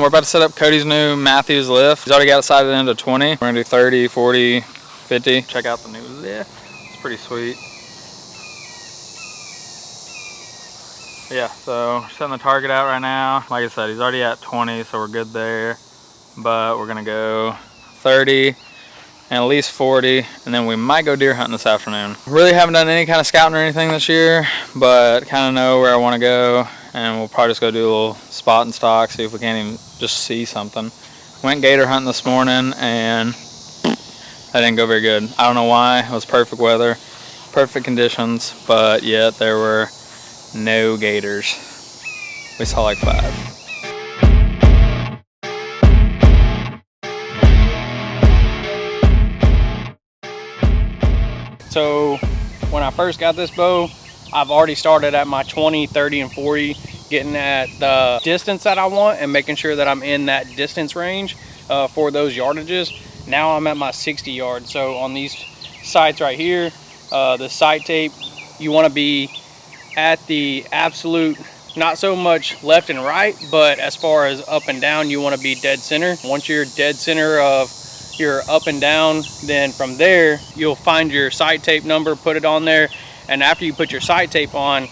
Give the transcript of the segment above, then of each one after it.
We're about to set up Cody's new Mathews Lift. He's already got it sighted into 20. We're gonna do 30, 40, 50. Check out the new lift. It's pretty sweet. Yeah, so we're setting the target out right now. Like I said, he's already at 20, so we're good there. But we're gonna go 30 and at least 40, and then we might go deer hunting this afternoon. Really haven't done any kind of scouting or anything this year, but kind of know where I want to go, and we'll probably just go do a little spot and stock, see if we can't even just see something. Went gator hunting this morning, and that didn't go very good. I don't know why. It was perfect weather, perfect conditions, but yet there were no gators. We saw like 5. So when I first got this bow, I've already started at my 20, 30, and 40, getting at the distance that I want and making sure that I'm in that distance range for those yardages. Now I'm at my 60 yards. So on these sights right here, the sight tape, you want to be at the absolute, not so much left and right, but as far as up and down, you want to be dead center. Once you're dead center of your up and down, then from there you'll find your sight tape number, put it on there, and after you put your sight tape on,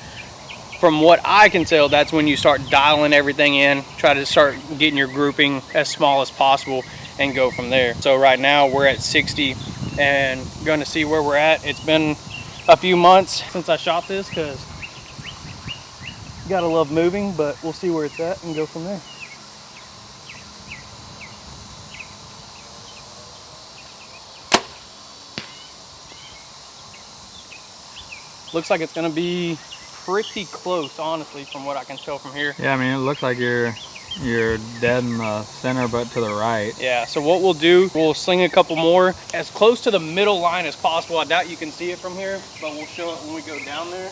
from what I can tell, that's when you start dialing everything in, try to start getting your grouping as small as possible and go from there. So right now we're at 60 and going to see where we're at. It's been a few months since I shot this because gotta love moving, but we'll see where it's at and go from there. Looks like it's gonna be pretty close, honestly, from what I can tell from here. Yeah, I mean, it looks like you're dead in the center, but to the right. Yeah, so what we'll do, we'll sling a couple more as close to the middle line as possible. I doubt you can see it from here, but we'll show it when we go down there.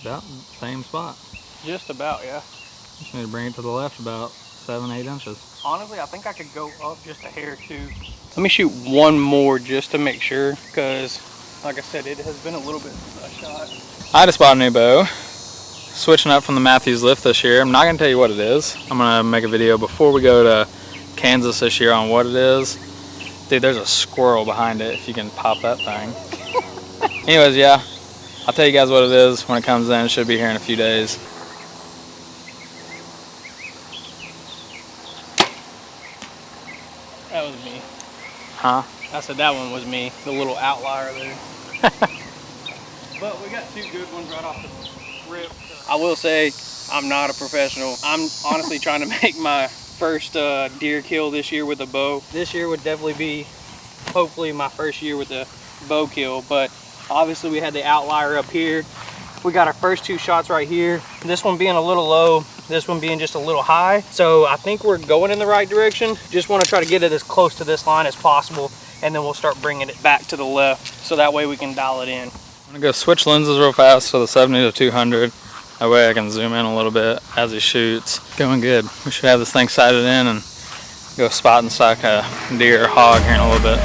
About same spot. Just about, yeah. Just need to bring it to the left about 7-8 inches. Honestly, I think I could go up just a hair too. Let me shoot one more just to make sure, because like I said, it has been a little bit since I shot. I just bought a new bow. Switching up from the Mathews Lift this year. I'm not gonna tell you what it is. I'm gonna make a video before we go to Kansas this year on what it is. Dude, there's a squirrel behind it, if you can pop that thing. Anyways, yeah, I'll tell you guys what it is when it comes in. It should be here in a few days. That was me. Huh? I said that one was me, the little outlier there. But we got two good ones right off the rip. I will say, I'm not a professional. I'm honestly trying to make my first deer kill this year with a bow. This year would definitely be, hopefully, my first year with a bow kill, but obviously we had the outlier up here. We got our first two shots right here. This one being a little low, this one being just a little high. So I think we're going in the right direction. Just want to try to get it as close to this line as possible, and then we'll start bringing it back to the left, so that way we can dial it in. I'm gonna go switch lenses real fast to the 70 to 200. That way I can zoom in a little bit as he shoots. Going good. We should have this thing sighted in and go spot and stock a deer or hog here in a little bit.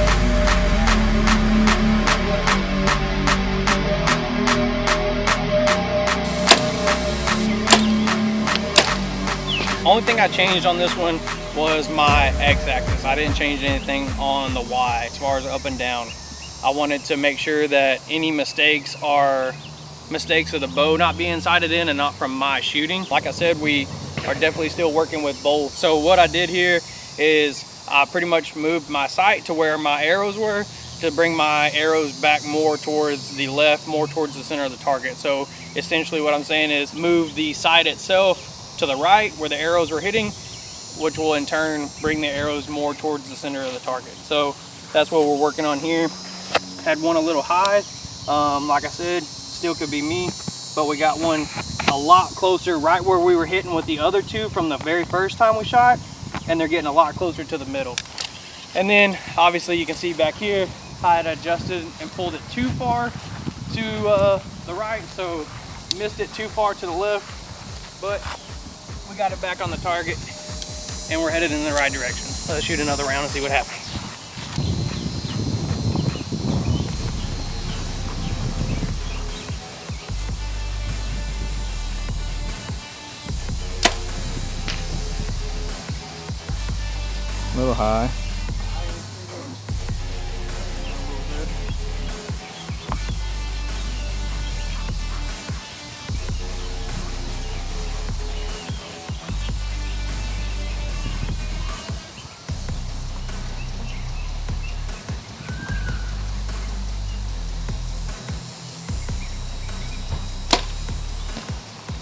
Only thing I changed on this one was my x-axis. I didn't change anything on the y as far as up and down. I wanted to make sure that any mistakes are mistakes of the bow not being sighted in and not from my shooting. Like I said, we are definitely still working with both. So what I did here is I pretty much moved my sight to where my arrows were to bring my arrows back more towards the left, more towards the center of the target. So essentially what I'm saying is move the sight itself to the right where the arrows were hitting, which will in turn bring the arrows more towards the center of the target. So that's what we're working on here. Had one a little high, like I said, still could be me, but we got one a lot closer right where we were hitting with the other two from the very first time we shot, and they're getting a lot closer to the middle. And then obviously you can see back here, I had adjusted and pulled it too far to the right, so missed it too far to the left, but we got it back on the target and we're headed in the right direction. Let's shoot another round and see what happens. A little high.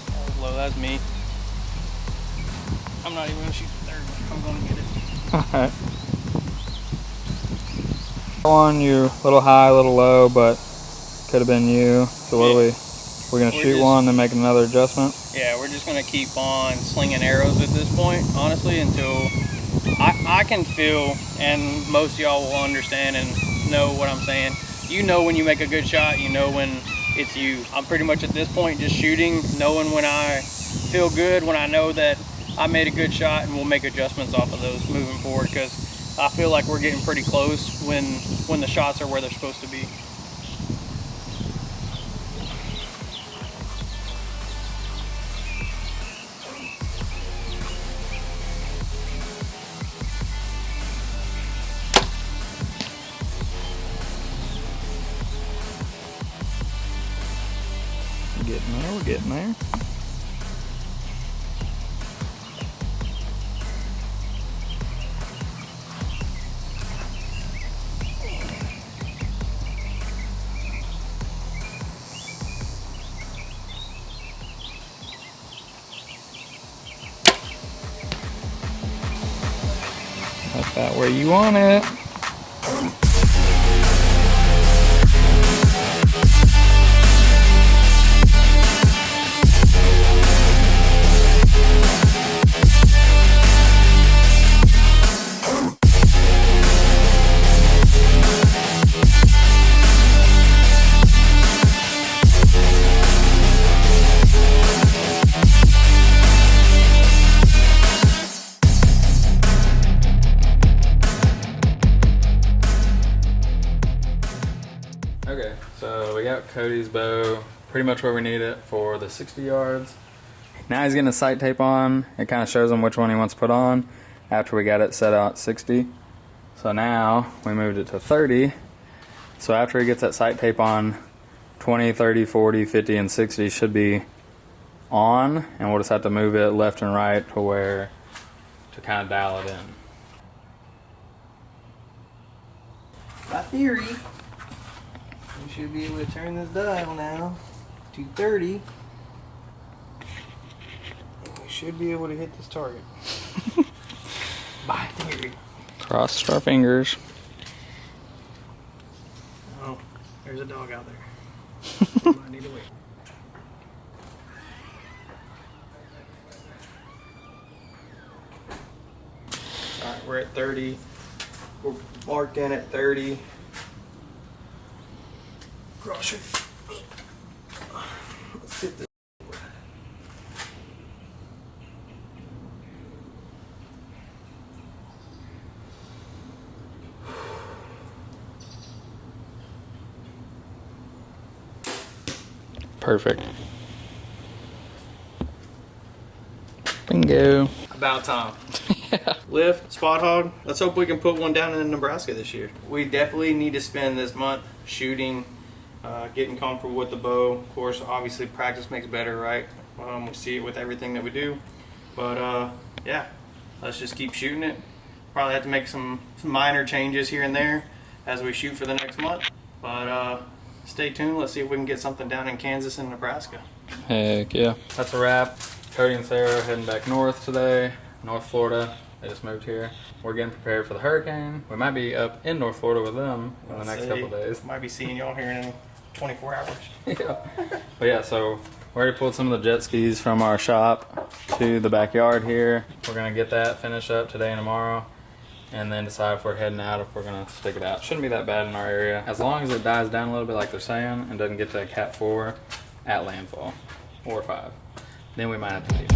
That was low, that's me. I'm not even gonna shoot the third one. I'm gonna get it. Alright. One, you a little high, a little low, but could have been you. So what Yeah. we're gonna shoot one, then make another adjustment? Yeah, we're just gonna keep on slinging arrows at this point, honestly, until I can feel, and most of y'all will understand and know what I'm saying. You know when you make a good shot, you know when it's you. I'm pretty much at this point just shooting, knowing when I feel good, when I know that I made a good shot, and we'll make adjustments off of those moving forward, because I feel like we're getting pretty close when the shots are where they're supposed to be. We're getting there. That's about where you want it. Okay, so we got Cody's bow pretty much where we need it for the 60 yards. Now he's getting a sight tape on. It kind of shows him which one he wants to put on after we got it set out 60. So now we moved it to 30. So after he gets that sight tape on, 20, 30, 40, 50, and 60 should be on, and we'll just have to move it left and right to kind of dial it in. By theory, we should be able to turn this dial now to 30. And we should be able to hit this target. By theory. Cross our fingers. Oh, there's a dog out there. I need to wait. Alright, we're at 30. We're marked in at 30. Cross it. Let's hit this. Perfect. Bingo. About time. Yeah. Lift, spot hog. Let's hope we can put one down in Nebraska this year. We definitely need to spend this month shooting, getting comfortable with the bow. Of course, obviously practice makes better, right? We see it with everything that we do. But yeah, let's just keep shooting it. Probably have to make some minor changes here and there as we shoot for the next month. But stay tuned. Let's see if we can get something down in Kansas and Nebraska. Heck yeah. That's a wrap. Cody and Sarah heading back north today. North Florida. They just moved here. We're getting prepared for the hurricane. We might be up in North Florida with them in the next couple of days. Might be seeing y'all here in 24 hours. Yeah. But yeah, so we already pulled some of the jet skis from our shop to the backyard here. We're gonna get that finished up today and tomorrow, and then decide if we're heading out, if we're gonna stick it out. Shouldn't be that bad in our area. As long as it dies down a little bit like they're saying and doesn't get to a Cat 4 at landfall, or 5. Then we might have to leave.